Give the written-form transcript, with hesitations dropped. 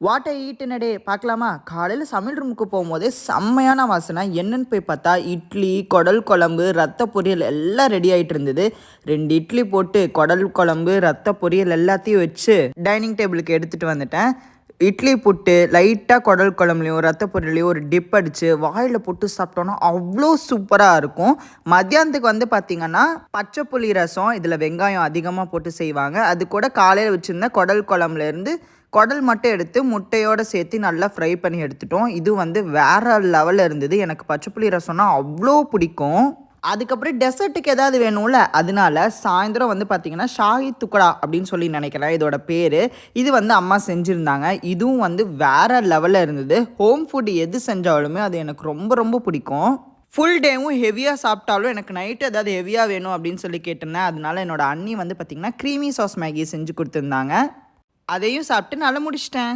What I eat இன் அ டே பார்க்கலாமா? காலையில் சமையல் ரூமுக்கு போகும்போதே செம்மையான வாசனை. என்னன்னு போய் பார்த்தா இட்லி, குடல் குழம்பு, ரத்த பொரியல் எல்லாம் ரெடி ஆகிட்டு இருந்தது. 2 இட்லி போட்டு குடல் குழம்பு, ரத்த பொரியல் எல்லாத்தையும் வச்சு டைனிங் டேபிளுக்கு எடுத்துகிட்டு வந்துட்டேன். இட்லி புட்டு லைட்டாக குடல் குழம்புலையும் ரத்த பொரியலையும் ஒரு டிப் அடித்து வாயில் போட்டு சாப்பிட்டோன்னா அவ்வளோ சூப்பராக இருக்கும். மத்தியானத்துக்கு வந்து பார்த்திங்கன்னா பச்சை புளி ரசம், இதில் வெங்காயம் அதிகமாக போட்டு செய்வாங்க. அது கூட காலையில் வச்சுருந்த குடல் குழம்புலேருந்து குடல் மட்டும் எடுத்து முட்டையோடு சேர்த்து நல்லா ஃப்ரை பண்ணி எடுத்துட்டோம். இது வந்து வேறு லெவலில் இருந்தது. எனக்கு பச்சை புளி ரசம்னா அவ்வளோ பிடிக்கும். அதுக்கப்புறம் டெசர்ட்டுக்கு ஏதாவது வேணும்ல, அதனால சாயந்தரம் வந்து பார்த்திங்கன்னா ஷாஹி துக்கடா அப்படின்னு சொல்லி நினைக்கிறேன் இதோட பேர். இது வந்து அம்மா செஞ்சுருந்தாங்க. இதுவும் வந்து வேறு லெவலில் இருந்தது. ஹோம் ஃபுட் எது செஞ்சாலுமே அது எனக்கு ரொம்ப ரொம்ப பிடிக்கும். ஃபுல் டேவும் ஹெவியாக சாப்பிட்டாலும் எனக்கு நைட்டு ஏதாவது ஹெவியாக வேணும் அப்படின்னு சொல்லி கேட்டிருந்தேன். அதனால என்னோடய அண்ணி வந்து பார்த்திங்கன்னா க்ரீமி சாஸ் மேகி செஞ்சு கொடுத்துருந்தாங்க. அதையும் சாப்பிட்டு நல்லா முடிச்சிட்டேன்.